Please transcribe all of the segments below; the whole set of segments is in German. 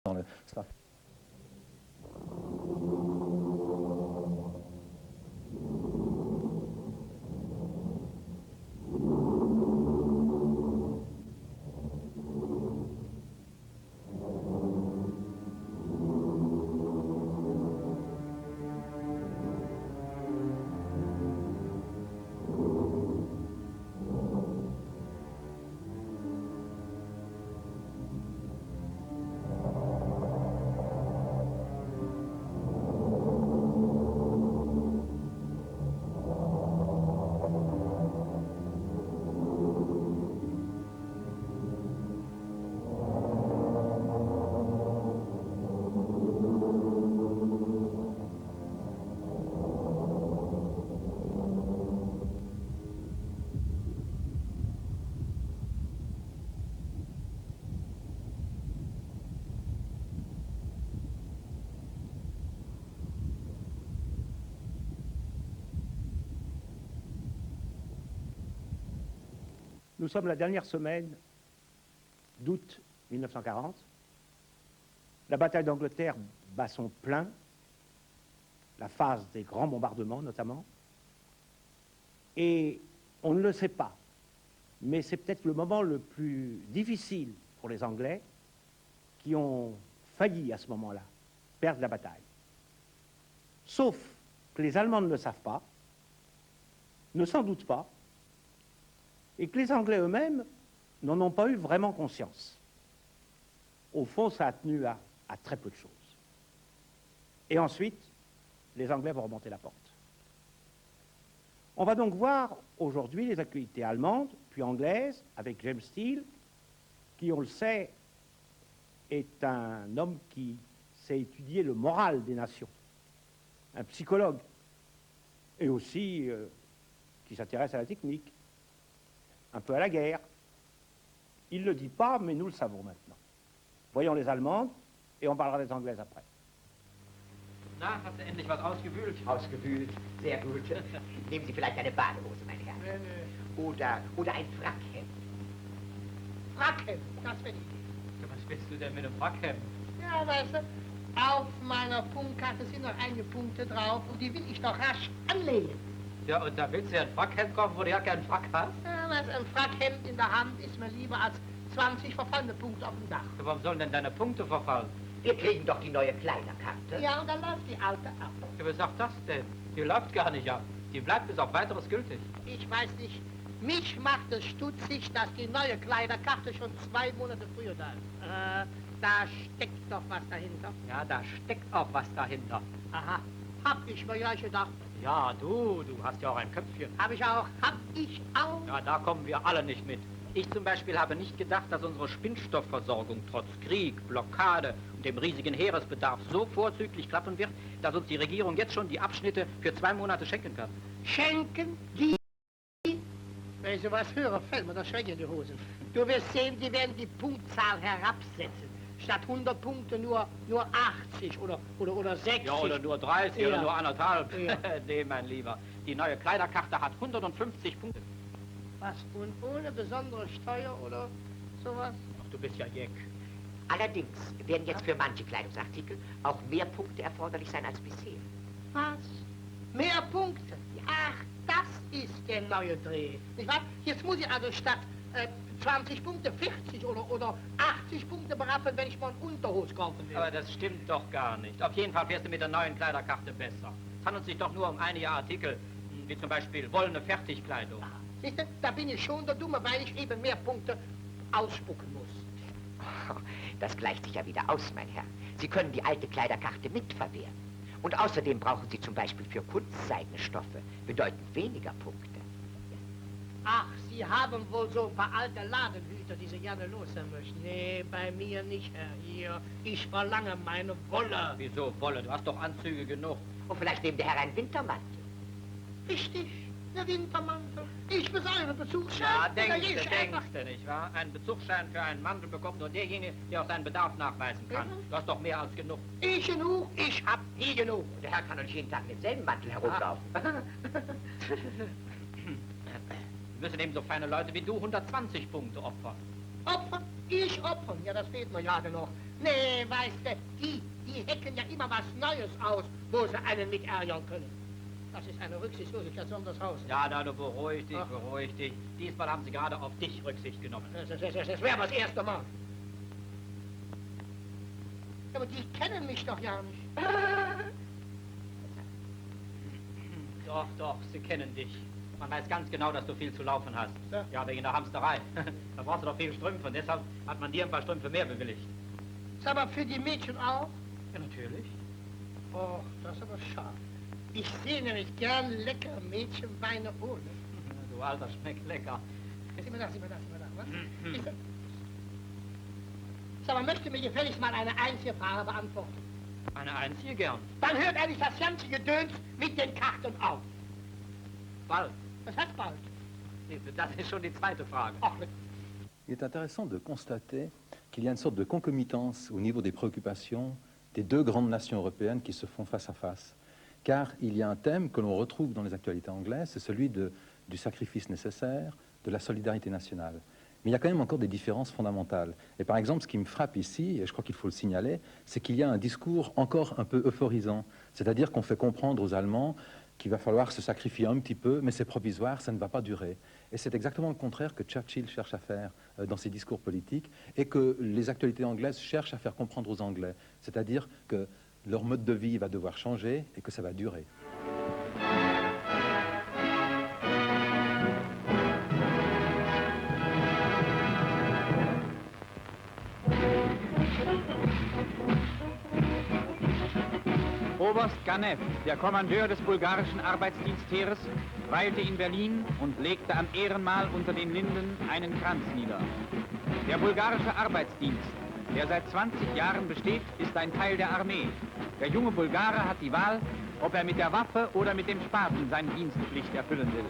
dans le... ça. Nous sommes la dernière semaine d'août 1940. La bataille d'Angleterre bat son plein, la phase des grands bombardements notamment. Et on ne le sait pas, mais c'est peut-être le moment le plus difficile pour les Anglais qui ont failli à ce moment-là perdre la bataille. Sauf que les Allemands ne le savent pas, ne s'en doutent pas, et que les Anglais eux-mêmes n'en ont pas eu vraiment conscience. Au fond, ça a tenu à très peu de choses. Et ensuite, les Anglais vont remonter la porte. On va donc voir aujourd'hui les actualités allemandes, puis anglaises, avec James Steele, qui, on le sait, est un homme qui sait étudier le moral des nations, un psychologue, et aussi qui s'intéresse à la technique, un peu à la guerre. Il ne le dit pas, mais nous le savons maintenant. Voyons les Allemandes et on parlera des Anglaises après. Na, hast du endlich was ausgewühlt? Ausgewühlt, sehr gut. Nehmen Sie vielleicht eine Badehose, meine Herren. Oder ein Frackhemd. Frackhemd, das wäre die Idee. Was willst du denn mit dem Frackhemd? Ja, weißt du, auf meiner Punktkarte sind noch einige Punkte drauf und die will ich doch rasch anlegen. Ja, und da willst du ja ein Frackhemd kaufen, wo du ja keinen Frack hast? Ja, weißt du, ein Frackhemd in der Hand ist mir lieber als 20 verfallene Punkte auf dem Dach. Ja, warum sollen denn deine Punkte verfallen? Wir kriegen doch die neue Kleiderkarte. Ja, und dann läuft die alte ab. Ja, wer sagt das denn? Die läuft gar nicht ab. Die bleibt bis auf weiteres gültig. Ich weiß nicht, mich macht es stutzig, dass die neue Kleiderkarte schon 2 Monate früher da ist. Da steckt doch was dahinter. Ja, da steckt auch was dahinter. Aha, hab ich mir gleich gedacht. Ja, du hast ja auch ein Köpfchen. Hab ich auch. Ja, da kommen wir alle nicht mit. Ich zum Beispiel habe nicht gedacht, dass unsere Spinnstoffversorgung trotz Krieg, Blockade und dem riesigen Heeresbedarf so vorzüglich klappen wird, dass uns die Regierung jetzt schon die Abschnitte für 2 Monate schenken kann. Schenken? Die? Wenn ich sowas höre, fällt mir das Schreck in die Hosen. Du wirst sehen, die werden die Punktzahl herabsetzen. Statt 100 Punkte nur 80 oder 60. Ja, oder nur 30 ja. oder nur 1,5. Ja. Nee, mein Lieber. Die neue Kleiderkarte hat 150 Punkte. Was? Und ohne besondere Steuer oder sowas? Ach, du bist ja Jeck. Allerdings werden jetzt für manche Kleidungsartikel auch mehr Punkte erforderlich sein als bisher. Was? Mehr Punkte? Ach, das ist der neue Dreh. Nicht wahr? Jetzt muss ich also statt 20 Punkte 40 oder 80 Punkte berappen, wenn ich mal einen Unterhose kaufen will. Aber das stimmt doch gar nicht. Auf jeden Fall fährst du mit der neuen Kleiderkarte besser. Es handelt sich doch nur um einige Artikel, wie zum Beispiel wollene Fertigkleidung. Siehst du, da bin ich schon der Dumme, weil ich eben mehr Punkte ausspucken muss. Das gleicht sich ja wieder aus, mein Herr. Sie können die alte Kleiderkarte mitverwerten. Und außerdem brauchen Sie zum Beispiel für Kunstseidenstoffe bedeutend weniger Punkte. Ach, Sie haben wohl so ein paar alte Ladenhüter, die Sie gerne loswerden möchten. Nee, bei mir nicht, Herr. Hier, ich verlange meine Wolle. Wieso Wolle? Du hast doch Anzüge genug. Und vielleicht nehmt der Herr einen Wintermantel. Richtig, der Wintermantel. Ich besäure Bezugsschein. Ja, oder denkst je einfach- du, nicht wahr? Einen Bezugsschein für einen Mantel bekommt nur derjenige, der auch seinen Bedarf nachweisen kann. Du hast doch mehr als genug. Ich genug, ich hab nie genug. Der Herr kann doch nicht jeden Tag mit demselben Mantel herumlaufen. Müssen eben so feine Leute wie du 120 Punkte opfern. Opfern? Ich opfern? Ja, das fehlt mir gerade noch. Nee, weißt du, die hecken ja immer was Neues aus, wo sie einen mit ärgern können. Das ist eine Rücksichtslosigkeit sondershausen. Ja, da du beruhig dich, beruhig dich. Diesmal haben sie gerade auf dich Rücksicht genommen. Das wäre das erste Mal. Aber die kennen mich doch ja nicht. Doch, sie kennen dich. Man weiß ganz genau, dass du viel zu laufen hast. Ja, ja wegen der Hamsterei. Da brauchst du doch viel Strümpfe und deshalb hat man dir ein paar Strümpfe mehr bewilligt. Sag mal, für die Mädchen auch? Ja, natürlich. Oh, das ist aber schade. Ich sehe nämlich gern lecker Mädchenbeine ohne. Du Alter, schmeckt lecker. Sieh mal da, was? Sag mal, möchte mir gefälligst mal eine einzige Frage beantworten? Eine einzige gern. Dann hört eigentlich das ganze Gedöns mit den Karten auf. Bald. Was heißt bald? Das ist schon die zweite Frage. Ach, Il est intéressant de constater qu'il y a une sorte de concomitance au niveau des préoccupations des deux grandes nations européennes qui se font face à face. Car il y a un thème que l'on retrouve dans les actualités anglaises, c'est celui du sacrifice nécessaire, de la solidarité nationale. Mais il y a quand même encore des différences fondamentales. Et par exemple, ce qui me frappe ici, et je crois qu'il faut le signaler, c'est qu'il y a un discours encore un peu euphorisant. C'est-à-dire qu'on fait comprendre aux Allemands qu'il va falloir se sacrifier un petit peu, mais c'est provisoire, ça ne va pas durer. Et c'est exactement le contraire que Churchill cherche à faire dans ses discours politiques et que les actualités anglaises cherchent à faire comprendre aux Anglais. C'est-à-dire que leur mode de vie va devoir changer et que ça va durer. Oberst Ganev, der Kommandeur des bulgarischen Arbeitsdienstheeres, weilte in Berlin und legte am Ehrenmal unter den Linden einen Kranz nieder. Der bulgarische Arbeitsdienst, der seit 20 Jahren besteht, ist ein Teil der Armee. Der junge Bulgare hat die Wahl, ob er mit der Waffe oder mit dem Spaten seine Dienstpflicht erfüllen will.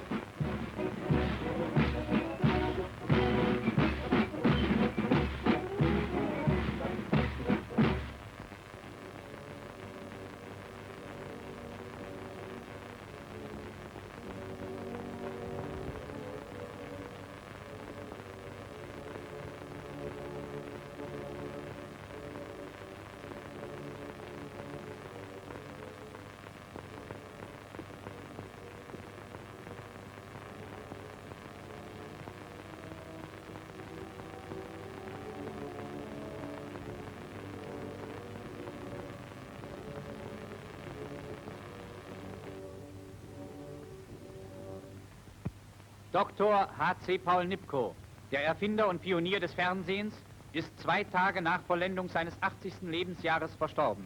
Dr. H.C. Paul Nipkow, der Erfinder und Pionier des Fernsehens, ist 2 Tage nach Vollendung seines 80. Lebensjahres verstorben.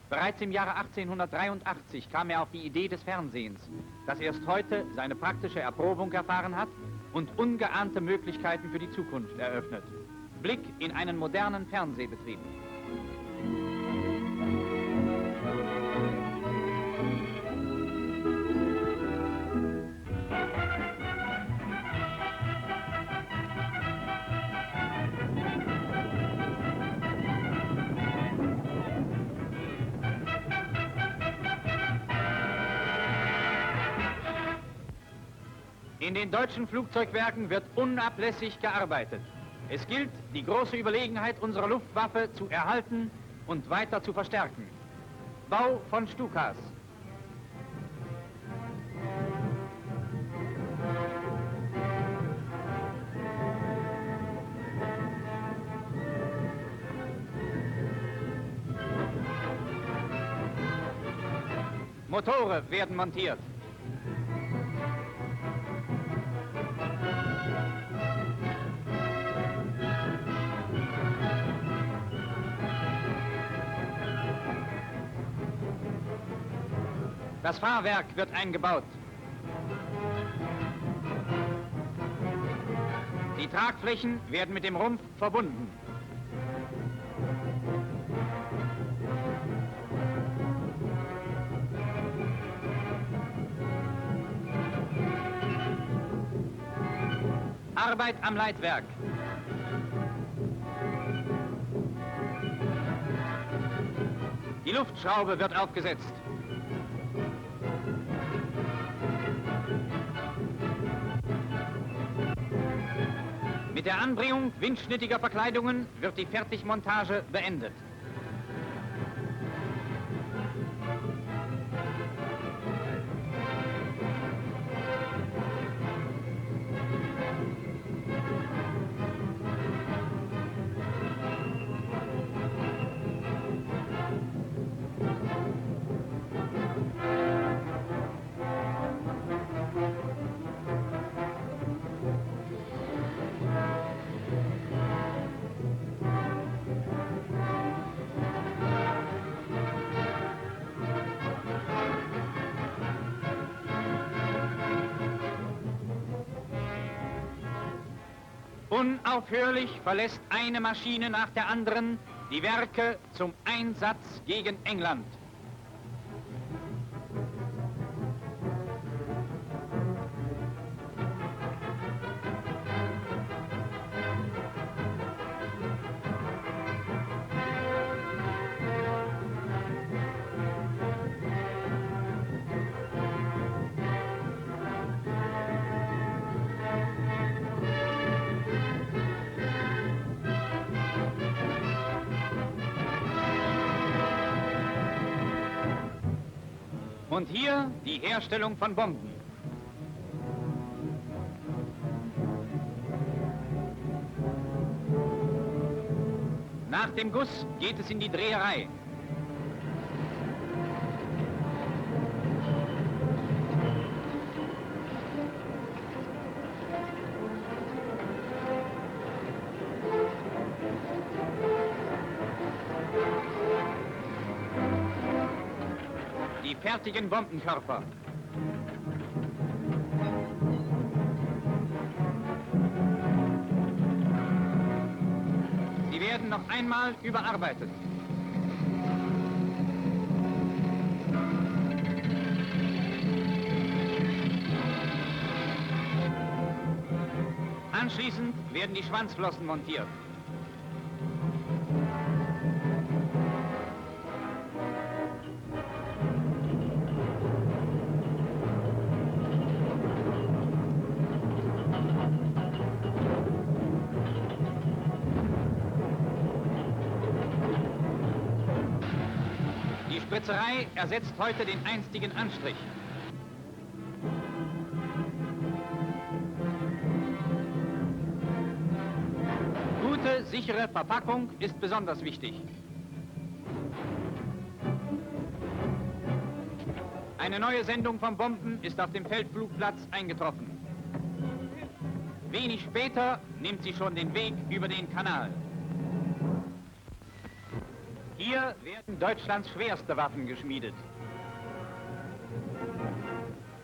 Bereits im Jahre 1883 kam er auf die Idee des Fernsehens, das erst heute seine praktische Erprobung erfahren hat und ungeahnte Möglichkeiten für die Zukunft eröffnet. Blick in einen modernen Fernsehbetrieb. In den deutschen Flugzeugwerken wird unablässig gearbeitet. Es gilt, die große Überlegenheit unserer Luftwaffe zu erhalten und weiter zu verstärken. Bau von Stukas. Motore werden montiert. Das Fahrwerk wird eingebaut. Die Tragflächen werden mit dem Rumpf verbunden. Arbeit am Leitwerk. Die Luftschraube wird aufgesetzt. Mit der Anbringung windschnittiger Verkleidungen wird die Fertigmontage beendet. Unaufhörlich verlässt eine Maschine nach der anderen die Werke zum Einsatz gegen England. Und hier die Herstellung von Bomben. Nach dem Guss geht es in die Dreherei. Die fertigen Bombenkörper. Sie werden noch einmal überarbeitet. Anschließend werden die Schwanzflossen montiert. Die Spritzerei ersetzt heute den einstigen Anstrich. Gute, sichere Verpackung ist besonders wichtig. Eine neue Sendung von Bomben ist auf dem Feldflugplatz eingetroffen. Wenig später nimmt sie schon den Weg über den Kanal. Hier werden Deutschlands schwerste Waffen geschmiedet.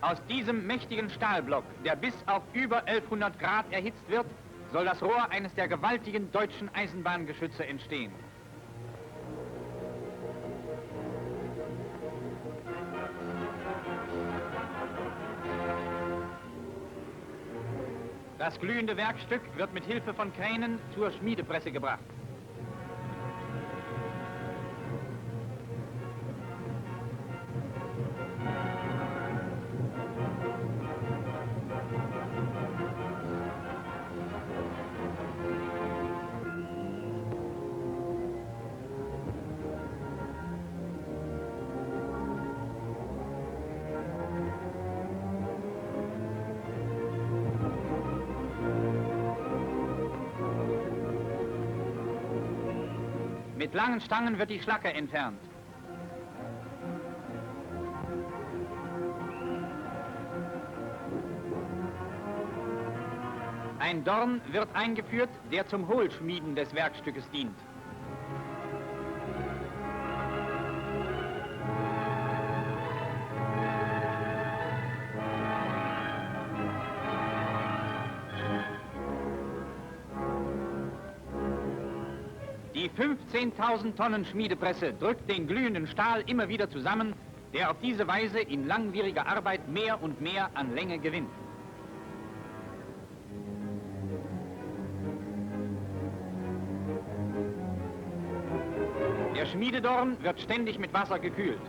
Aus diesem mächtigen Stahlblock, der bis auf über 1100 Grad erhitzt wird, soll das Rohr eines der gewaltigen deutschen Eisenbahngeschütze entstehen. Das glühende Werkstück wird mit Hilfe von Kränen zur Schmiedepresse gebracht. Mit langen Stangen wird die Schlacke entfernt. Ein Dorn wird eingeführt, der zum Hohlschmieden des Werkstückes dient. Die 15.000 Tonnen Schmiedepresse drückt den glühenden Stahl immer wieder zusammen, der auf diese Weise in langwieriger Arbeit mehr und mehr an Länge gewinnt. Der Schmiededorn wird ständig mit Wasser gekühlt.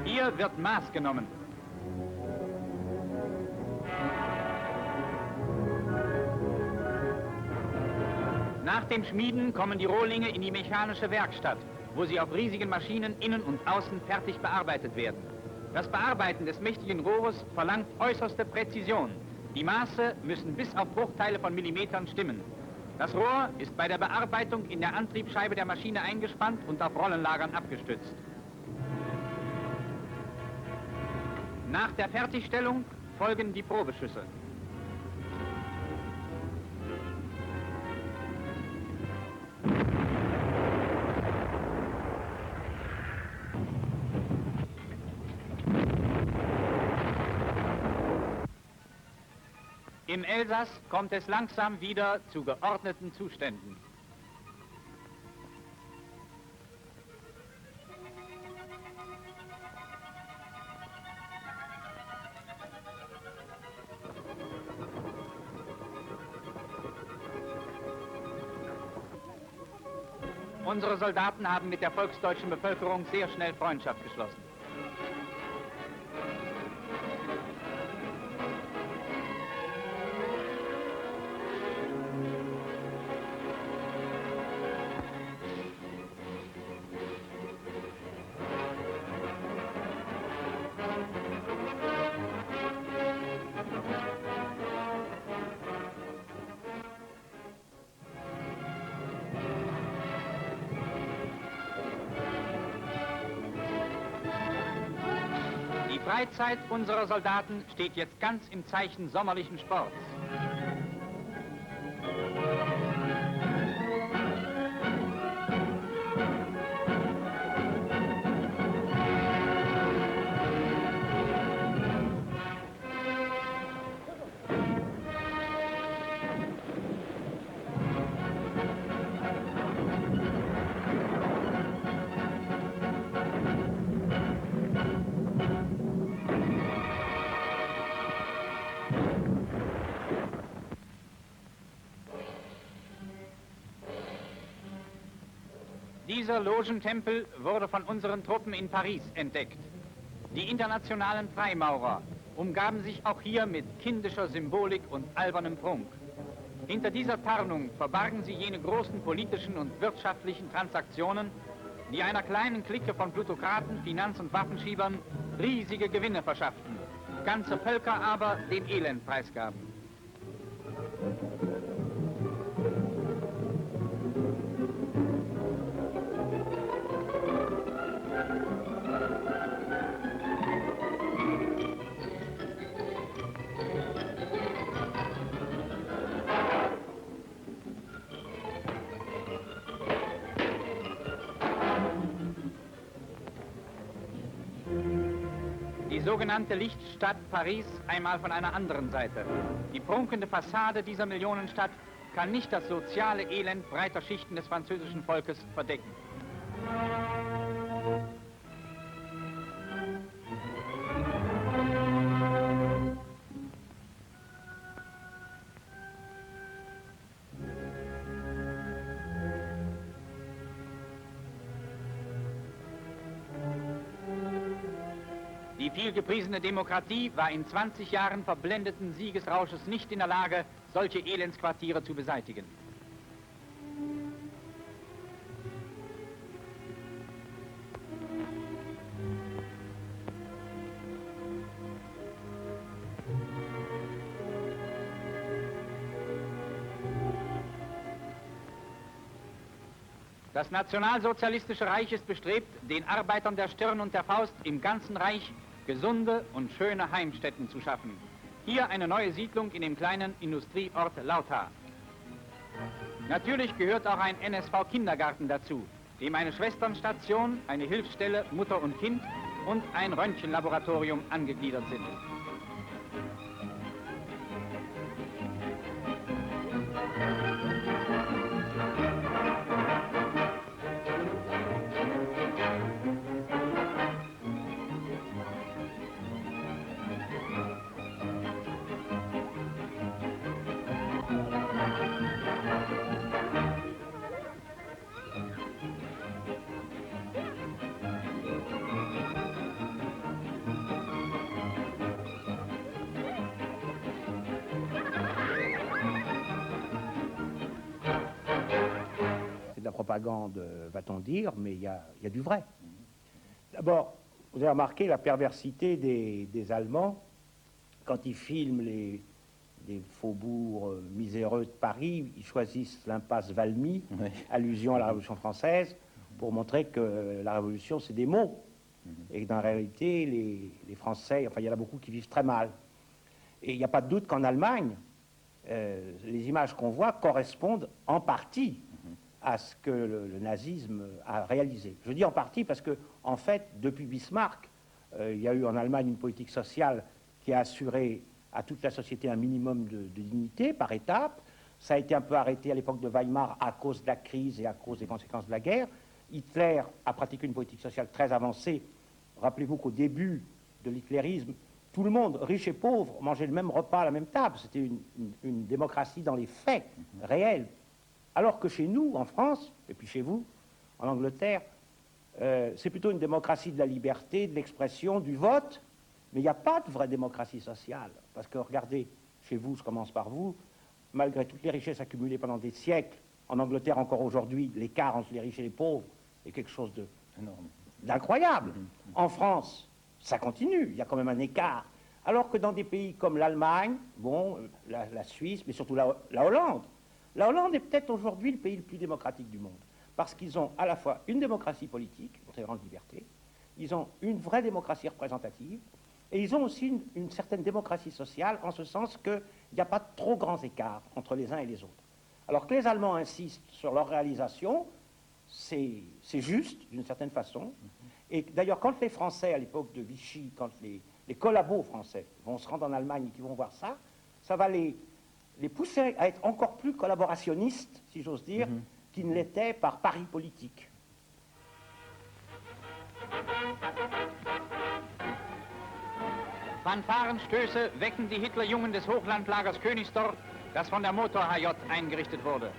Hier wird Maß genommen. Nach dem Schmieden kommen die Rohlinge in die mechanische Werkstatt, wo sie auf riesigen Maschinen innen und außen fertig bearbeitet werden. Das Bearbeiten des mächtigen Rohres verlangt äußerste Präzision. Die Maße müssen bis auf Bruchteile von Millimetern stimmen. Das Rohr ist bei der Bearbeitung in der Antriebsscheibe der Maschine eingespannt und auf Rollenlagern abgestützt. Nach der Fertigstellung folgen die Probeschüsse. Im Elsass kommt es langsam wieder zu geordneten Zuständen. Unsere Soldaten haben mit der volksdeutschen Bevölkerung sehr schnell Freundschaft geschlossen. Die Freizeit unserer Soldaten steht jetzt ganz im Zeichen sommerlichen Sports. Dieser Logentempel wurde von unseren Truppen in Paris entdeckt. Die internationalen Freimaurer umgaben sich auch hier mit kindischer Symbolik und albernem Prunk. Hinter dieser Tarnung verbargen sie jene großen politischen und wirtschaftlichen Transaktionen, die einer kleinen Clique von Plutokraten, Finanz- und Waffenschiebern riesige Gewinne verschafften, ganze Völker aber dem Elend preisgaben. Die sogenannte Lichtstadt Paris einmal von einer anderen Seite. Die prunkende Fassade dieser Millionenstadt kann nicht das soziale Elend breiter Schichten des französischen Volkes verdecken. Die vielgepriesene Demokratie war in 20 Jahren verblendeten Siegesrausches nicht in der Lage, solche Elendsquartiere zu beseitigen. Das Nationalsozialistische Reich ist bestrebt, den Arbeitern der Stirn und der Faust im ganzen Reich gesunde und schöne Heimstätten zu schaffen. Hier eine neue Siedlung in dem kleinen Industrieort Lauta. Natürlich gehört auch ein NSV-Kindergarten dazu, dem eine Schwesternstation, eine Hilfsstelle Mutter und Kind und ein Röntgenlaboratorium angegliedert sind. propagande, va-t-on dire, mais il y a du vrai. D'abord, vous avez remarqué la perversité des Allemands quand ils filment des faubourgs miséreux de Paris. Ils choisissent l'impasse Valmy, Oui. allusion à la Révolution française, pour montrer que la Révolution, c'est des mots. Et que dans la réalité, les Français, enfin, il y en a beaucoup qui vivent très mal. Et il n'y a pas de doute qu'en Allemagne, les images qu'on voit correspondent en partie à ce que le nazisme a réalisé. Je dis en partie parce que, en fait, depuis Bismarck, il y a eu en Allemagne une politique sociale qui a assuré à toute la société un minimum de dignité par étapes. Ça a été un peu arrêté à l'époque de Weimar à cause de la crise et à cause des conséquences de la guerre. Hitler a pratiqué une politique sociale très avancée. Rappelez-vous qu'au début de l'hitlérisme, tout le monde, riche et pauvre, mangeait le même repas à la même table. C'était une démocratie dans les faits réels. Alors que chez nous, en France, et puis chez vous, en Angleterre, c'est plutôt une démocratie de la liberté, de l'expression, du vote, mais il n'y a pas de vraie démocratie sociale. Parce que regardez, chez vous, je commence par vous, malgré toutes les richesses accumulées pendant des siècles, en Angleterre encore aujourd'hui, l'écart entre les riches et les pauvres est quelque chose d'incroyable. En France, ça continue, il y a quand même un écart. Alors que dans des pays comme l'Allemagne, bon, la Suisse, mais surtout la Hollande est peut-être aujourd'hui le pays le plus démocratique du monde. Parce qu'ils ont à la fois une démocratie politique, une très grande liberté, ils ont une vraie démocratie représentative, et ils ont aussi une certaine démocratie sociale, en ce sens qu'il n'y a pas de trop grands écarts entre les uns et les autres. Alors que les Allemands insistent sur leur réalisation, c'est juste, d'une certaine façon. Et d'ailleurs, quand les Français, à l'époque de Vichy, quand les collabos français vont se rendre en Allemagne et qui vont voir ça, ça va les pousser à être encore plus collaborationnistes, si j'ose dire, qu'ils ne l'étaient par pari politique. Fanfarenstöße wecken die Hitlerjungen des Hochlandlagers Königsdorf, das von der Motor-HJ eingerichtet wurde.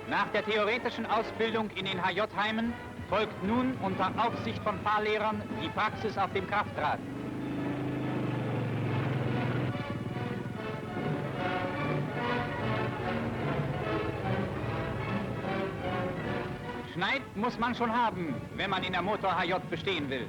Nach der theoretischen Ausbildung in den HJ-Heimen folgt nun unter Aufsicht von Fahrlehrern die Praxis auf dem Kraftrad. Schneid muss man schon haben, wenn man in der Motor-HJ bestehen will.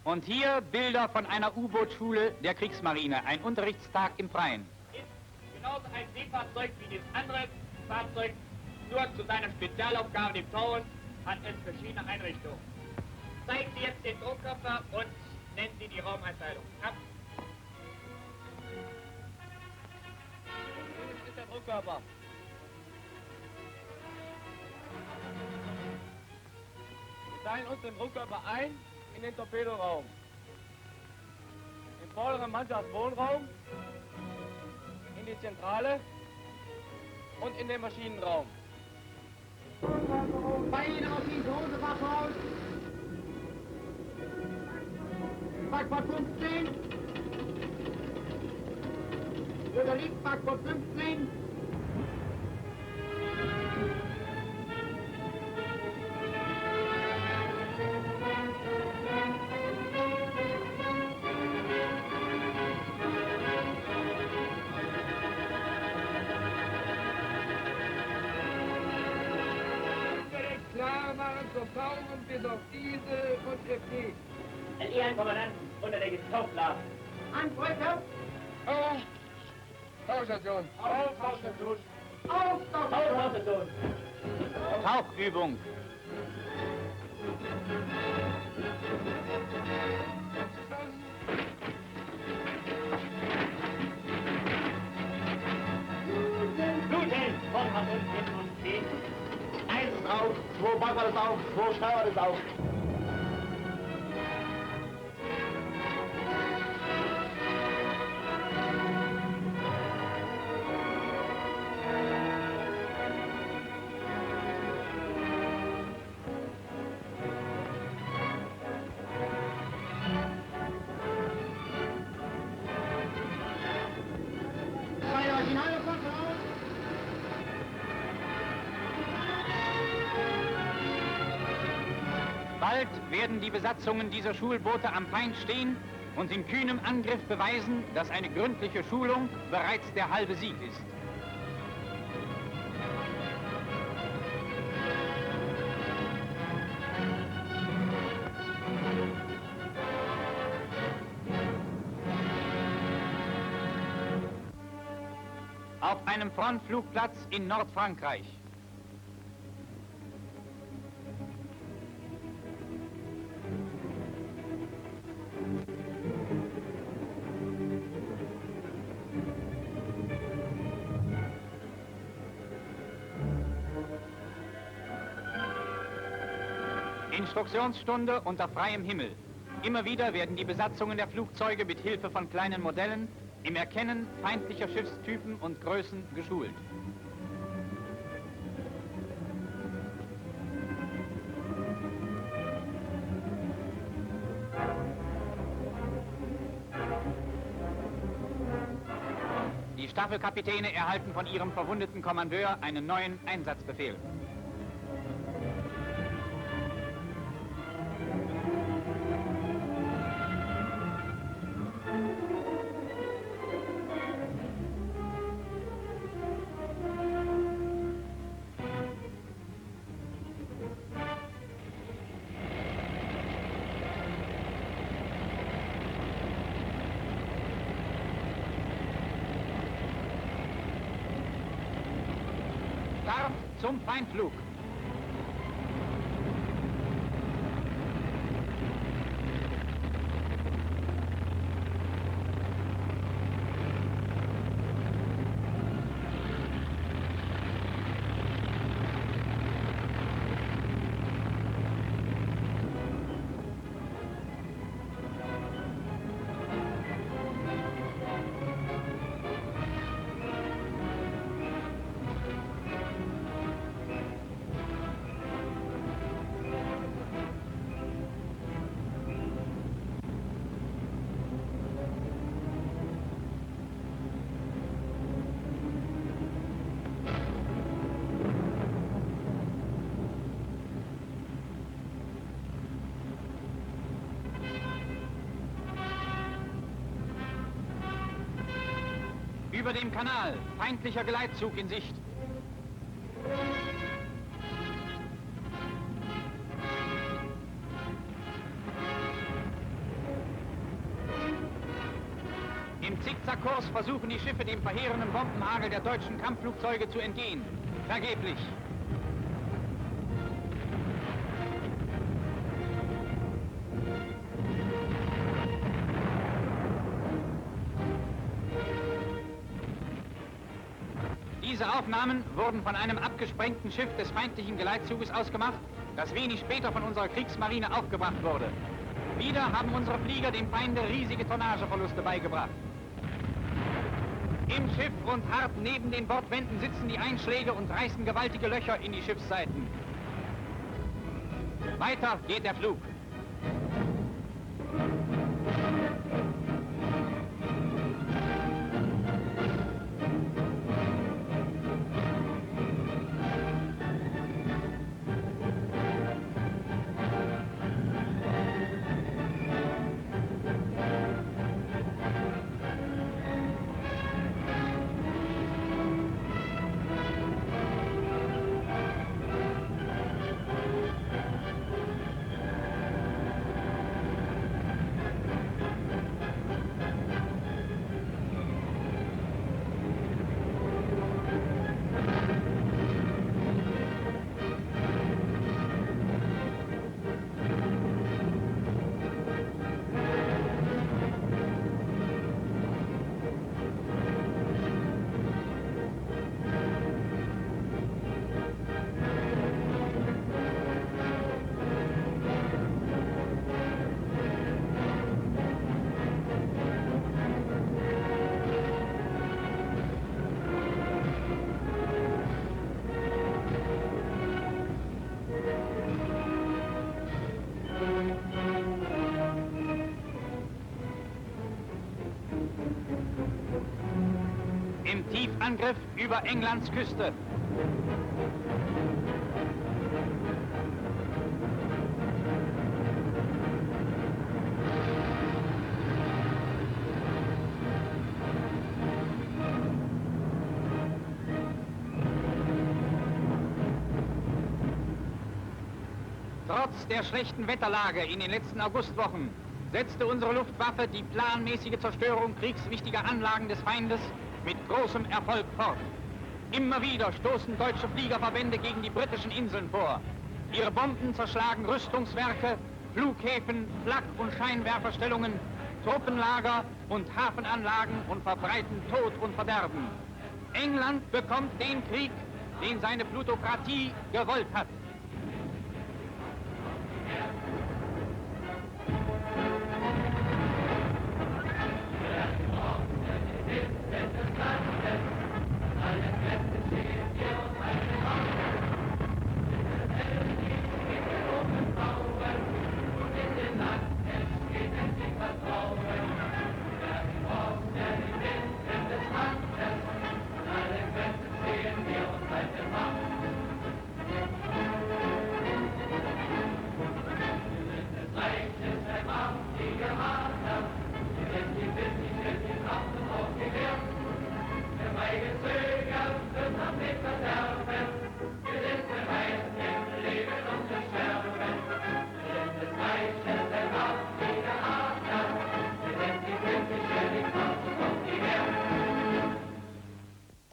Und hier Bilder von einer U-Boot-Schule der Kriegsmarine, ein Unterrichtstag im Freien. Ist genauso ein Seefahrzeug wie das andere Fahrzeug, nur zu seiner Spezialaufgabe, dem Tauen, hat es verschiedene Einrichtungen. Zeigen Sie jetzt den Druckkörper und nennen Sie die Raumeinteilung. Ab. Das ist der Druckkörper. Wir teilen uns den Druckkörper ein in den Torpedoraum, im vorderen Mannschaftswohnraum, in die Zentrale und in den Maschinenraum. Beine auf die Hosefach raus. Backbord 15. Über links Backbord 15. Klar machen zur Pause bis auf diese und FD. Ihr Kommandant unter der Tauchplan. Anbrüche. Tauchstation. Auf Tauchstation. Auf Tauchstation. Tauchübung. Fluten. und hinten und stehen. Eins drauf, 2 Bagger ist auf, 2 Steuer ist auf. Bald werden die Besatzungen dieser Schulboote am Feind stehen und in kühnem Angriff beweisen, dass eine gründliche Schulung bereits der halbe Sieg ist. Auf einem Frontflugplatz in Nordfrankreich. Instruktionsstunde unter freiem Himmel. Immer wieder werden die Besatzungen der Flugzeuge mit Hilfe von kleinen Modellen im Erkennen feindlicher Schiffstypen und Größen geschult. Die Staffelkapitäne erhalten von ihrem verwundeten Kommandeur einen neuen Einsatzbefehl. Start zum Feindflug. Über dem Kanal, feindlicher Geleitzug in Sicht. Im Zickzackkurs versuchen die Schiffe dem verheerenden Bombenhagel der deutschen Kampfflugzeuge zu entgehen. Vergeblich. Diese Aufnahmen wurden von einem abgesprengten Schiff des feindlichen Geleitzuges ausgemacht, das wenig später von unserer Kriegsmarine aufgebracht wurde. Wieder haben unsere Flieger dem Feinde riesige Tonnageverluste beigebracht. Im Schiff und hart neben den Bordwänden sitzen die Einschläge und reißen gewaltige Löcher in die Schiffsseiten. Weiter geht der Flug. Luftangriff über Englands Küste. Trotz der schlechten Wetterlage in den letzten Augustwochen setzte unsere Luftwaffe die planmäßige Zerstörung kriegswichtiger Anlagen des Feindes mit großem Erfolg fort. Immer wieder stoßen deutsche Fliegerverbände gegen die britischen Inseln vor. Ihre Bomben zerschlagen Rüstungswerke, Flughäfen, Flak- und Scheinwerferstellungen, Truppenlager und Hafenanlagen und verbreiten Tod und Verderben. England bekommt den Krieg, den seine Plutokratie gewollt hat.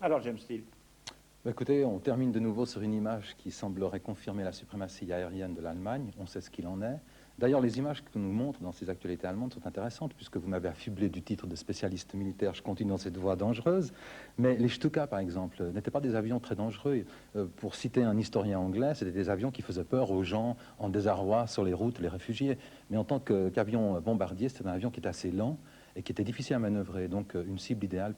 Alors, James Steele. Écoutez, on termine de nouveau sur une image qui semblerait confirmer la suprématie aérienne de l'Allemagne. On sait ce qu'il en est. D'ailleurs, les images que nous montrent dans ces actualités allemandes sont intéressantes, puisque vous m'avez affublé du titre de spécialiste militaire. Je continue dans cette voie dangereuse. Mais les Stuka, par exemple, n'étaient pas des avions très dangereux. Pour citer un historien anglais, c'était des avions qui faisaient peur aux gens en désarroi sur les routes, les réfugiés. Mais en tant qu'avion bombardier, c'était un avion qui était assez lent et qui était difficile à manœuvrer. Donc, une cible idéale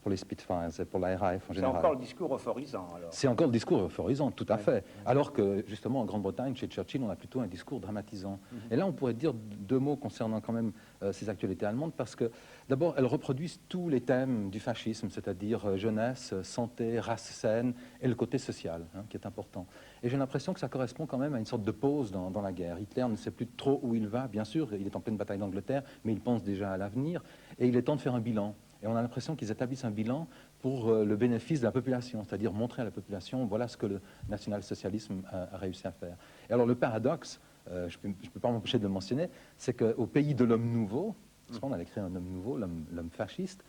pour les Spitfires et pour la RAF en général. C'est encore le discours euphorisant, alors. C'est encore le discours euphorisant, tout à fait. Alors que, justement, en Grande-Bretagne, chez Churchill, on a plutôt un discours dramatisant. Et là, on pourrait dire deux mots concernant quand même ces actualités allemandes, parce que, d'abord, elles reproduisent tous les thèmes du fascisme, c'est-à-dire jeunesse, santé, race saine et le côté social, qui est important. Et j'ai l'impression que ça correspond quand même à une sorte de pause dans la guerre. Hitler ne sait plus trop où il va, bien sûr, il est en pleine bataille d'Angleterre, mais il pense déjà à l'avenir, et il est temps de faire un bilan. Et on a l'impression qu'ils établissent un bilan pour le bénéfice de la population, c'est-à-dire montrer à la population, voilà ce que le national-socialisme a réussi à faire. Et alors le paradoxe, je ne peux pas m'empêcher de le mentionner, c'est qu'au pays de l'homme nouveau, on a créé un homme nouveau, l'homme fasciste,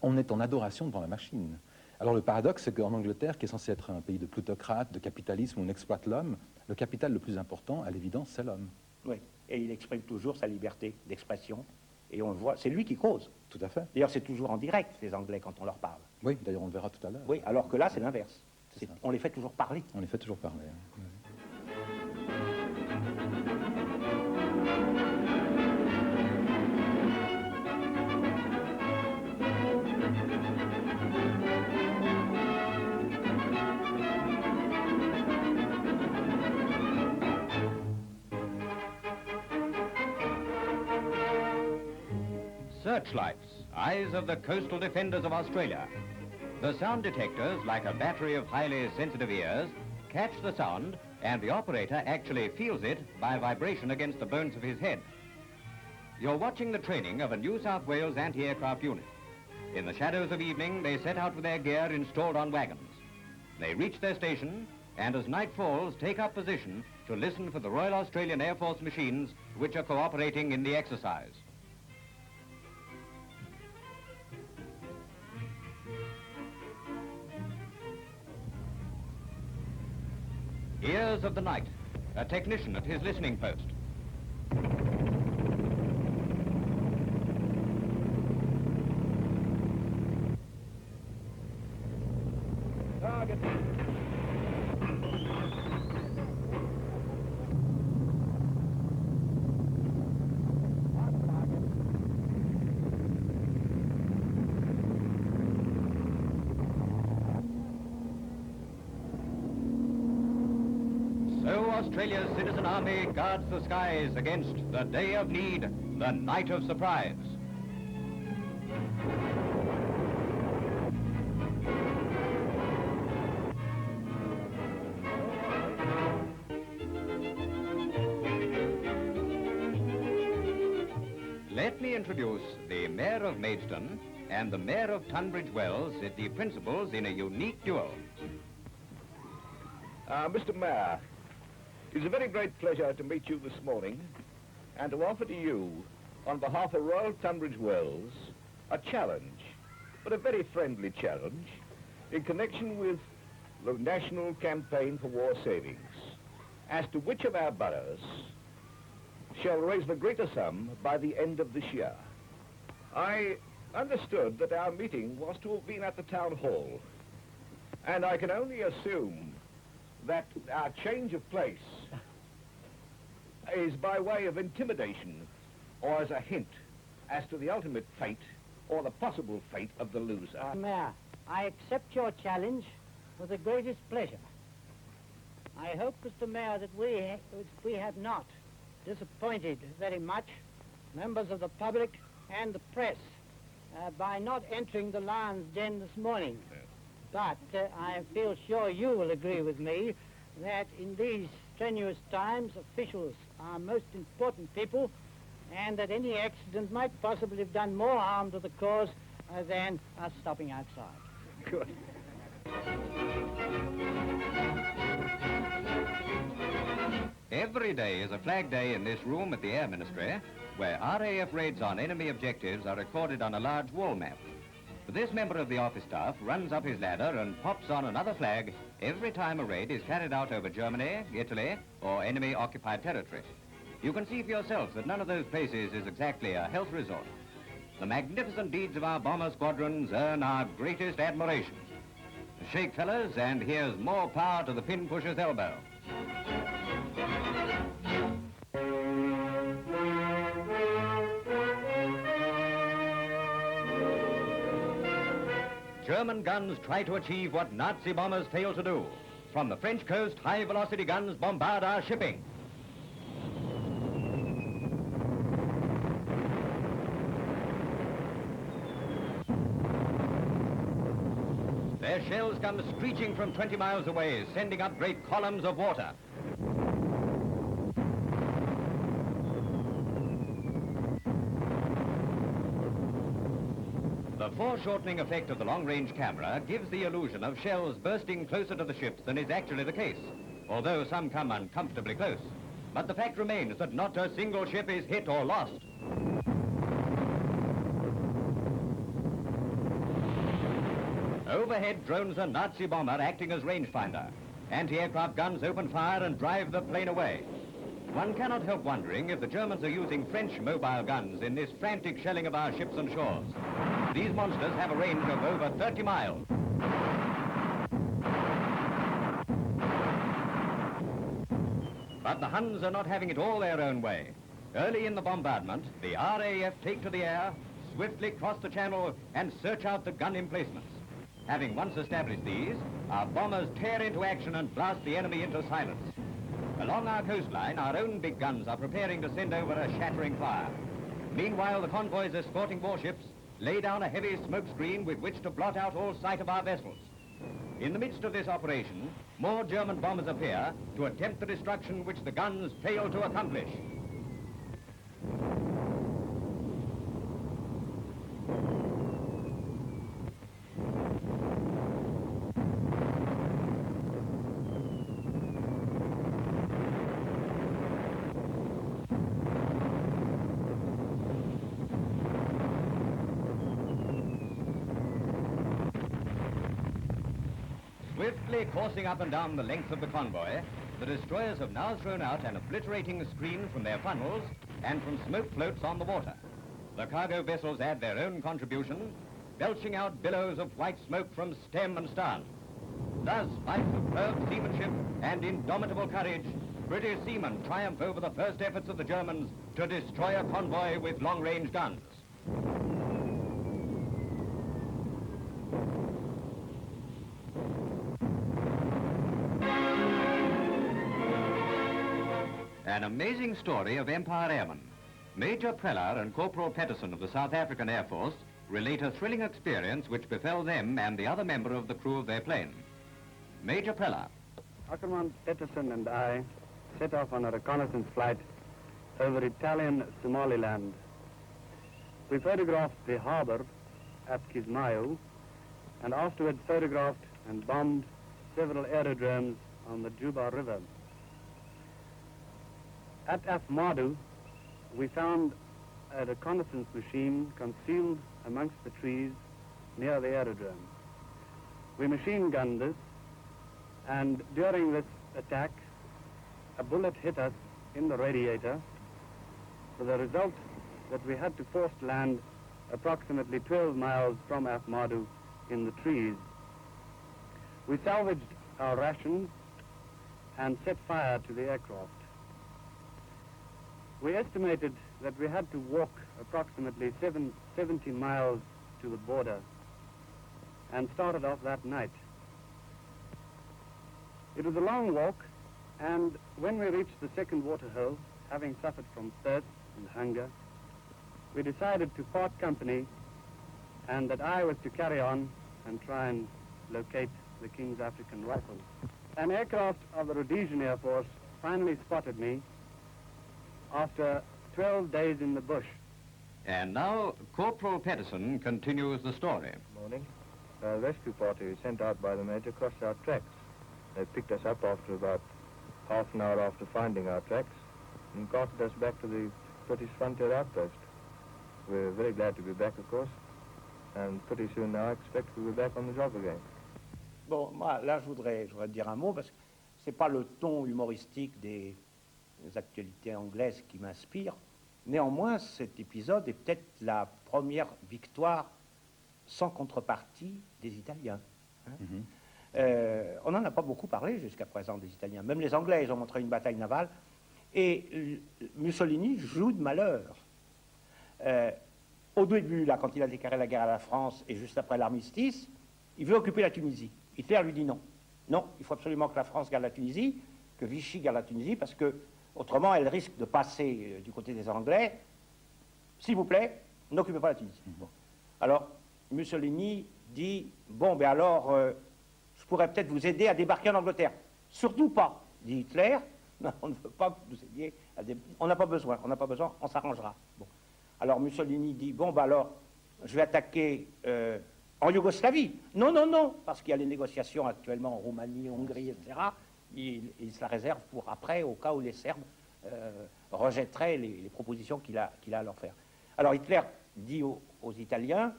on est en adoration devant la machine. Alors le paradoxe, c'est qu'en Angleterre, qui est censé être un pays de plutocrates, de capitalisme, où on exploite l'homme, le capital le plus important, à l'évidence, c'est l'homme. Oui, et il exprime toujours sa liberté d'expression. Et on le voit, c'est lui qui cause. Tout à fait. D'ailleurs, c'est toujours en direct, les Anglais, quand on leur parle. Oui, d'ailleurs, on le verra tout à l'heure. Oui, alors que là, c'est l'inverse. On les fait toujours parler. On les fait toujours parler. Oui. Searchlights, eyes of the coastal defenders of Australia. The sound detectors, like a battery of highly sensitive ears, catch the sound, and the operator actually feels it by vibration against the bones of his head. You're watching the training of a New South Wales anti-aircraft unit. In the shadows of evening, they set out with their gear installed on wagons. They reach their station, and as night falls, take up position to listen for the Royal Australian Air Force machines which are cooperating in the exercise. Ears of the night, a technician at his listening post. Target. Australia's citizen army guards the skies against the day of need, the night of surprise. me introduce the Mayor of Maidstone and the Mayor of Tunbridge Wells, the principals in a unique duel. Mr. Mayor, it's a very great pleasure to meet you this morning and to offer to you, on behalf of Royal Tunbridge Wells, a challenge, but a very friendly challenge, in connection with the national campaign for war savings, as to which of our boroughs shall raise the greater sum by the end of this year. I understood that our meeting was to have been at the town hall, and I can only assume that our change of place is by way of intimidation or as a hint as to the ultimate fate or the possible fate of the loser. Mayor, I accept your challenge with the greatest pleasure. I hope, Mr. Mayor, that we have not disappointed very much members of the public and the press by not entering the lion's den this morning. But I feel sure you will agree with me that in these strenuous times, officials are most important people, and that any accident might possibly have done more harm to the cause than us stopping outside. Good. Every day is a flag day in this room at the Air Ministry, where RAF raids on enemy objectives are recorded on a large wall map. This member of the office staff runs up his ladder and pops on another flag every time a raid is carried out over Germany, Italy, or enemy-occupied territory. You can see for yourself that none of those places is exactly a health resort. The magnificent deeds of our bomber squadrons earn our greatest admiration. Shake, fellas, and here's more power to the pin pusher's elbow. German guns try to achieve what Nazi bombers fail to do. From the French coast, high-velocity guns bombard our shipping. Their shells come screeching from 20 miles away, sending up great columns of water. The foreshortening effect of the long-range camera gives the illusion of shells bursting closer to the ships than is actually the case, although some come uncomfortably close. But the fact remains that not a single ship is hit or lost. Overhead drones a Nazi bomber acting as rangefinder. Anti-aircraft guns open fire and drive the plane away. One cannot help wondering if the Germans are using French mobile guns in this frantic shelling of our ships and shores. These monsters have a range of over 30 miles. But the Huns are not having it all their own way. Early in the bombardment, the RAF take to the air, swiftly cross the channel, and search out the gun emplacements. Having once established these, our bombers tear into action and blast the enemy into silence. Along our coastline, our own big guns are preparing to send over a shattering fire. Meanwhile, the convoys escorting warships lay down a heavy smoke screen with which to blot out all sight of our vessels. In the midst of this operation, more German bombers appear to attempt the destruction which the guns fail to accomplish. Swiftly coursing up and down the length of the convoy, the destroyers have now thrown out an obliterating screen from their funnels and from smoke floats on the water. The cargo vessels add their own contribution, belching out billows of white smoke from stem and stern. Thus, by superb seamanship and indomitable courage, British seamen triumph over the first efforts of the Germans to destroy a convoy with long-range guns. An amazing story of Empire Airmen. Major Preller and Corporal Petterson of the South African Air Force relate a thrilling experience which befell them and the other member of the crew of their plane. Major Preller. Ackerman Petterson and I set off on a reconnaissance flight over Italian Somaliland. We photographed the harbor at Kismayo, and afterwards photographed and bombed several aerodromes on the Juba River. At Afmadu, we found a reconnaissance machine concealed amongst the trees near the aerodrome. We machine gunned this, and during this attack, a bullet hit us in the radiator, with the result that we had to force land approximately 12 miles from Afmadu in the trees. We salvaged our rations and set fire to the aircraft. We estimated that we had to walk approximately 70 miles to the border and started off that night. It was a long walk, and when we reached the second waterhole, having suffered from thirst and hunger, we decided to part company and that I was to carry on and try and locate the King's African Rifles. An aircraft of the Rhodesian Air Force finally spotted me after 12 days in the bush. And now Corporal Pedersen continues the story. Morning. A rescue party sent out by the Major crossed our tracks. They picked us up after about half an hour after finding our tracks and carted us back to the British frontier outpost. We're very glad to be back, of course, and pretty soon now I expect we'll be back on the job again. Bon, moi, là, je voudrais dire un mot, parce que c'est pas le ton humoristique des actualités anglaises qui m'inspire. Néanmoins, cet épisode est peut-être la première victoire sans contrepartie des Italiens. Hein. On n'en a pas beaucoup parlé jusqu'à présent des Italiens. Même les Anglais, ils ont montré une bataille navale. Et Mussolini joue de malheur. Au début, là, quand il a déclaré la guerre à la France et juste après l'armistice, il veut occuper la Tunisie. Hitler lui dit non. Non, il faut absolument que la France garde la Tunisie, que Vichy garde la Tunisie, parce que autrement, elle risque de passer du côté des Anglais. S'il vous plaît, n'occupez pas la Tunisie. Bon. Alors, Mussolini dit, bon, ben alors, je pourrais peut-être vous aider à débarquer en Angleterre. Surtout pas, dit Hitler. Non, on ne veut pas que vous aidiez à débarquer. On n'a pas besoin, on s'arrangera. Bon. Alors Mussolini dit, bon, ben alors, je vais attaquer en Yougoslavie. Non, non, non, parce qu'il y a les négociations actuellement en Roumanie, Hongrie, etc. Il se la réserve pour après, au cas où les Serbes rejetteraient les propositions qu'il a à leur faire. Alors Hitler dit aux Italiens,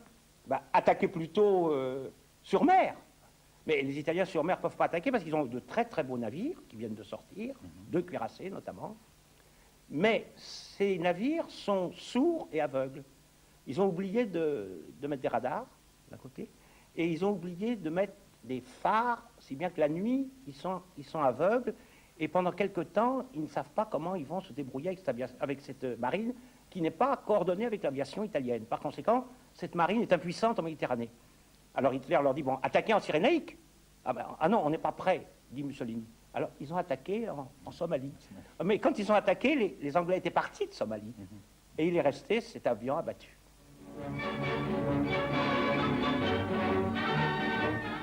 bah, attaquez plutôt sur mer. Mais les Italiens sur mer ne peuvent pas attaquer parce qu'ils ont de très très beaux navires qui viennent de sortir, deux cuirassés notamment. Mais ces navires sont sourds et aveugles. Ils ont oublié de mettre des radars d'un côté, et ils ont oublié de mettre des phares, si bien que la nuit, ils sont aveugles, et pendant quelque temps, ils ne savent pas comment ils vont se débrouiller avec cette marine qui n'est pas coordonnée avec l'aviation italienne. Par conséquent, cette marine est impuissante en Méditerranée. Alors Hitler leur dit, bon, attaquez en Cyrénaïque. Ah non, on n'est pas prêt, dit Mussolini. Alors ils ont attaqué en Somalie. Mais quand ils ont attaqué, les Anglais étaient partis de Somalie. Et il est resté cet avion abattu.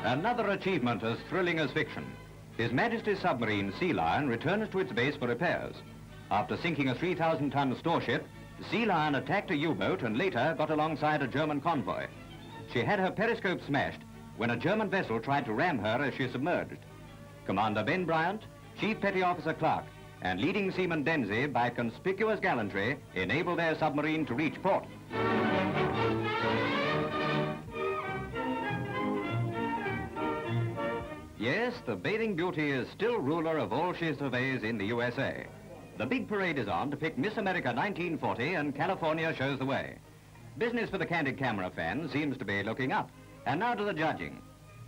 Another achievement as thrilling as fiction. His Majesty's submarine Sea Lion returns to its base for repairs. After sinking a 3,000-ton store ship, Sea Lion attacked a U-boat and later got alongside a German convoy. She had her periscope smashed when a German vessel tried to ram her as she submerged. Commander Ben Bryant, Chief Petty Officer Clark, and leading seaman Denzi, by conspicuous gallantry, enabled their submarine to reach port. Yes, the Bathing Beauty is still ruler of all she surveys in the USA. The big parade is on to pick Miss America 1940, and California shows the way. Business for the Candid Camera fan seems to be looking up. And now to the judging.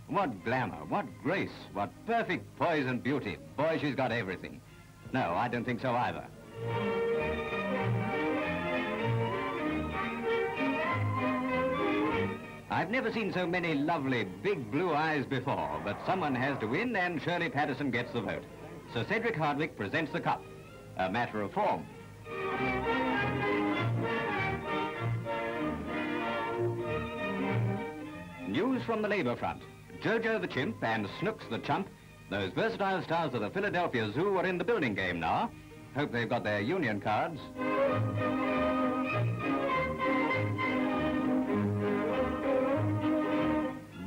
What glamour, what grace, what perfect poise and beauty. Boy, she's got everything. No, I don't think so either. I've never seen so many lovely big blue eyes before, but someone has to win and Shirley Patterson gets the vote. Sir Cedric Hardwicke presents the cup. A matter of form. News from the Labour front. Jojo the Chimp and Snooks the Chump, those versatile stars of the Philadelphia Zoo, are in the building game now. Hope they've got their union cards.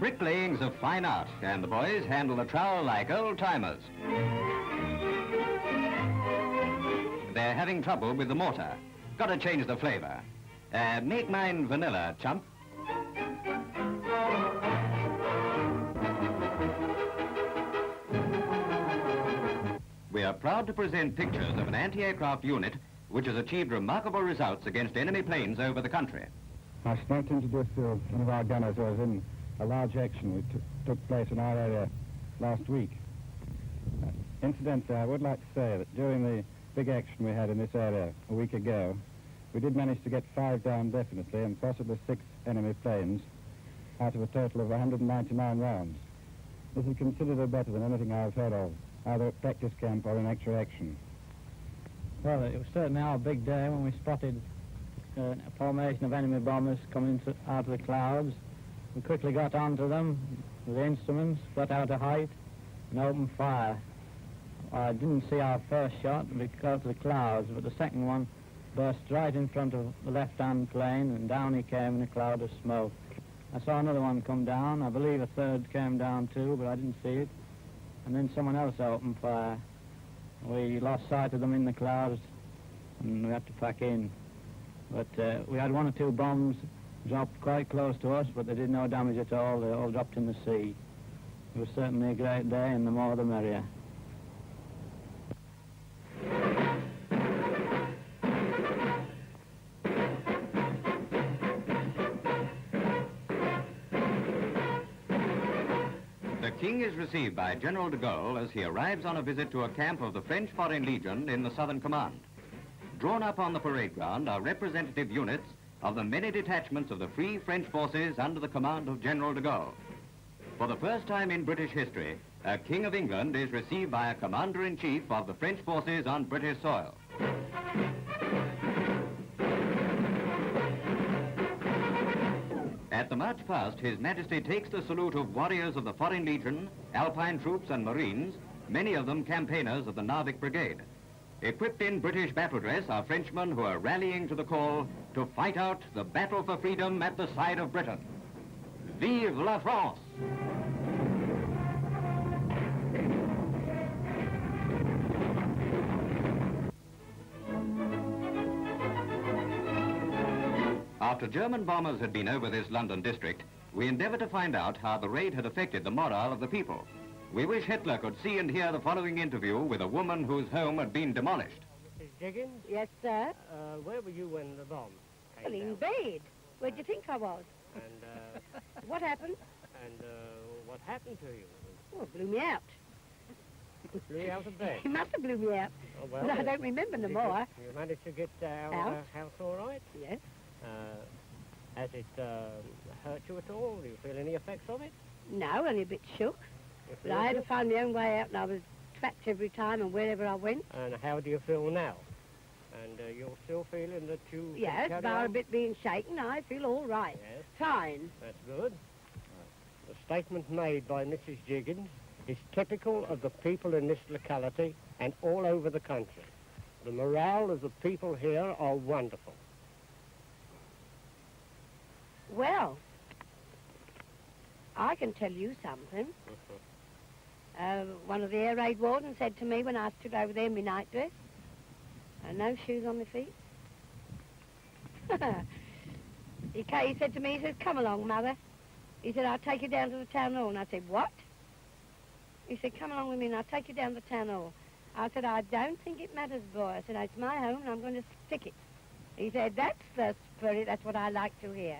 bricklaying's a fine art, and the boys handle the trowel like old-timers. They're having trouble with the mortar. Got to change the flavor. Make mine vanilla, chump. We are proud to present pictures of an anti-aircraft unit which has achieved remarkable results against enemy planes over the country. I should like to introduce one of our gunners who was in a large action which took place in our area last week. Incidentally, I would like to say that during the big action we had in this area a week ago, we did manage to get 5 down definitely and possibly 6 enemy planes out of a total of 199 rounds. This is considerably better than anything I've heard of, either at practice camp or in actual action. Well, it was certainly our big day when we spotted a formation of enemy bombers coming out of the clouds. We quickly got onto them with the instruments, got out of height, and opened fire. I didn't see our first shot because of the clouds, but the second one burst right in front of the left-hand plane, and down he came in a cloud of smoke. I saw another one come down. I believe a third came down too, but I didn't see it. And then someone else opened fire. We lost sight of them in the clouds, and we had to pack in. But we had 1 or 2 bombs dropped quite close to us, but they did no damage at all. They all dropped in the sea. It was certainly a great day, and the more the merrier. The King is received by General de Gaulle as he arrives on a visit to a camp of the French Foreign Legion in the Southern Command. Drawn up on the parade ground are representative units of the many detachments of the Free French forces under the command of General de Gaulle. For the first time in British history, a King of England is received by a Commander-in-Chief of the French forces on British soil. At the march past, His Majesty takes the salute of warriors of the Foreign Legion, Alpine troops and Marines, many of them campaigners of the Narvik Brigade. Equipped in British battle dress are Frenchmen who are rallying to the call to fight out the battle for freedom at the side of Britain. Vive la France! After German bombers had been over this London district, we endeavour to find out how the raid had affected the morale of the people. We wish Hitler could see and hear the following interview with a woman whose home had been demolished. Mrs. Jiggins? Yes, sir? Where were you when the bomb came Well, in down? bed. Where do you think I was? And, What happened? and what happened to you? Oh, it blew me out. Blew you out of bed? It must have blew me out. Oh, well, But I don't remember no did more. You managed to get out of Out? the house all right? Yes. Has it hurt you at all? Do you feel any effects of it? No, only a bit shook. You But feel I had to good? find my own way out, and I was trapped every time and wherever I went. And how do you feel now? And you're still feeling that you can Yes, carry bar a on? bit being shaken, I feel all right. Yes. Fine. That's good. The statement made by Mrs. Jiggins is typical of the people in this locality and all over the country. The morale of the people here are wonderful. Well, I can tell you something. One of the air raid wardens said to me when I stood over there in my night dress, and no shoes on my feet. he said to me, he says, "Come along, Mother." He said, "I'll take you down to the town hall." And I said, "What?" He said, "Come along with me and I'll take you down to the town hall." I said, "I don't think it matters, boy." I said, "It's my home and I'm going to stick it." He said, "That's the spirit, that's what I like to hear."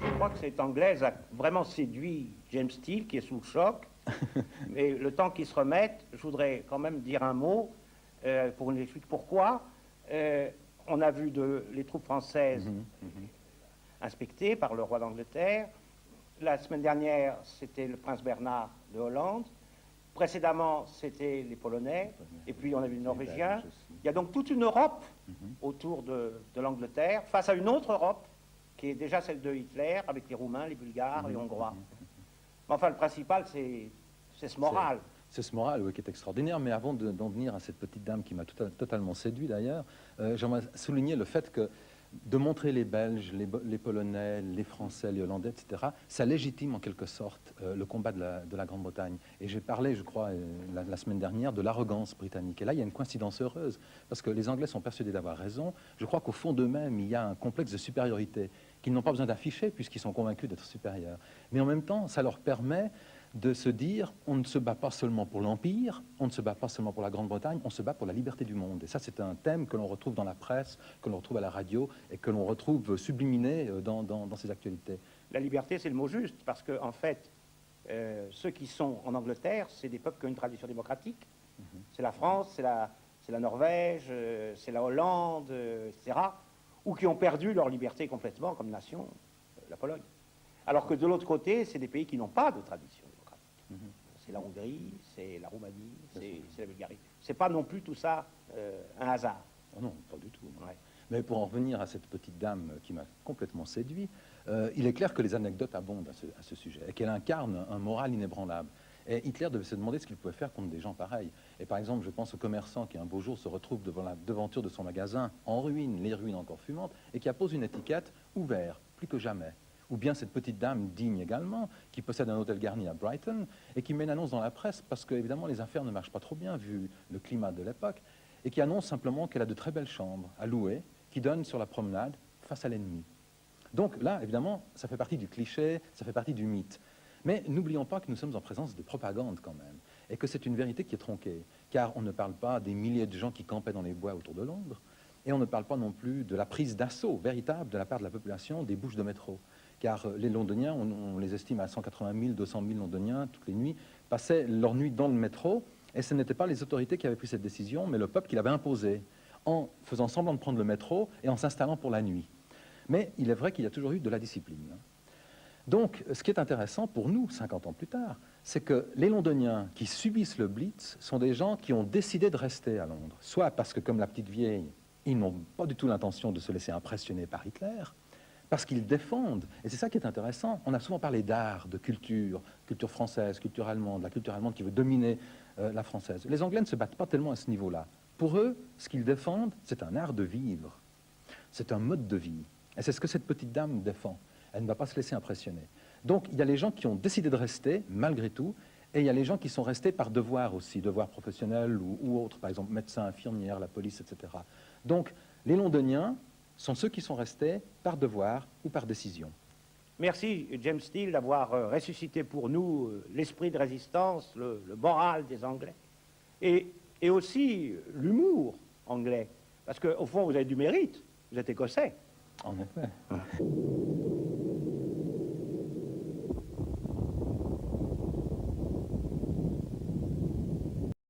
Je crois que cette Anglaise a vraiment séduit James Steele, qui est sous le choc. Mais le temps qu'il se remette, je voudrais quand même dire un mot pour nous expliquer pourquoi. On a vu les troupes françaises inspectées par le roi d'Angleterre. La semaine dernière, c'était le prince Bernard de Hollande. Précédemment, c'était les Polonais. Et puis, on a vu les Norvégiens. Il y a donc toute une Europe autour de l'Angleterre, face à une autre Europe, qui est déjà celle de Hitler, avec les Roumains, les Bulgares, les Hongrois. Mais enfin, le principal, c'est ce moral. C'est ce moral, oui, qui est extraordinaire. Mais avant d'en venir à cette petite dame qui m'a totalement séduit, d'ailleurs, j'aimerais souligner le fait que de montrer les Belges, les Polonais, les Français, les Hollandais, etc., ça légitime en quelque sorte le combat de la Grande-Bretagne. Et j'ai parlé, je crois, la semaine dernière, de l'arrogance britannique. Et là, il y a une coïncidence heureuse, parce que les Anglais sont persuadés d'avoir raison. Je crois qu'au fond d'eux-mêmes, il y a un complexe de supériorité qu'ils n'ont pas besoin d'afficher, puisqu'ils sont convaincus d'être supérieurs. Mais en même temps, ça leur permet de se dire, on ne se bat pas seulement pour l'Empire, on ne se bat pas seulement pour la Grande-Bretagne, on se bat pour la liberté du monde. Et ça, c'est un thème que l'on retrouve dans la presse, que l'on retrouve à la radio et que l'on retrouve subliminé dans ces actualités. La liberté, c'est le mot juste, parce que en fait, ceux qui sont en Angleterre, c'est des peuples qui ont une tradition démocratique. C'est la France, c'est la Norvège, c'est la Hollande, etc., ou qui ont perdu leur liberté complètement comme nation, la Pologne. Alors que de l'autre côté, c'est des pays qui n'ont pas de tradition. C'est la Hongrie, c'est la Roumanie, c'est la Bulgarie. C'est pas non plus tout ça un hasard. Oh non, pas du tout. Ouais. Mais pour en revenir à cette petite dame qui m'a complètement séduit, il est clair que les anecdotes abondent à ce sujet et qu'elle incarne un moral inébranlable. Et Hitler devait se demander ce qu'il pouvait faire contre des gens pareils. Et par exemple, je pense au commerçant qui un beau jour se retrouve devant la devanture de son magasin en ruine, les ruines encore fumantes, et qui appose une étiquette « ouvert, plus que jamais ». Ou bien cette petite dame digne également, qui possède un hôtel garni à Brighton et qui met une annonce dans la presse parce que, évidemment, les affaires ne marchent pas trop bien vu le climat de l'époque, et qui annonce simplement qu'elle a de très belles chambres à louer qui donnent sur la promenade face à l'ennemi. Donc là, évidemment, ça fait partie du cliché, ça fait partie du mythe. Mais n'oublions pas que nous sommes en présence de propagande quand même, et que c'est une vérité qui est tronquée, car on ne parle pas des milliers de gens qui campaient dans les bois autour de Londres, et on ne parle pas non plus de la prise d'assaut véritable de la part de la population des bouches de métro. Car les Londoniens, on les estime à 180 000, 200 000 Londoniens toutes les nuits, passaient leur nuit dans le métro, et ce n'étaient pas les autorités qui avaient pris cette décision, mais le peuple qui l'avait imposée, en faisant semblant de prendre le métro et en s'installant pour la nuit. Mais il est vrai qu'il y a toujours eu de la discipline. Donc, ce qui est intéressant pour nous, 50 ans plus tard, c'est que les Londoniens qui subissent le Blitz sont des gens qui ont décidé de rester à Londres, soit parce que, comme la petite vieille, ils n'ont pas du tout l'intention de se laisser impressionner par Hitler, parce qu'ils défendent, et c'est ça qui est intéressant, on a souvent parlé d'art, de culture, culture française, culture allemande, la culture allemande qui veut dominer la française. Les Anglais ne se battent pas tellement à ce niveau-là. Pour eux, ce qu'ils défendent, c'est un art de vivre, c'est un mode de vie, et c'est ce que cette petite dame défend. Elle ne va pas se laisser impressionner. Donc il y a les gens qui ont décidé de rester, malgré tout, et il y a les gens qui sont restés par devoir aussi, devoir professionnel ou autre, par exemple médecins, infirmières, la police, etc. Donc les Londoniens sont ceux qui sont restés par devoir ou par décision. Merci, James Steele, d'avoir ressuscité pour nous l'esprit de résistance, le moral des Anglais, et aussi l'humour anglais. Parce qu'au fond, vous avez du mérite, vous êtes écossais. En effet.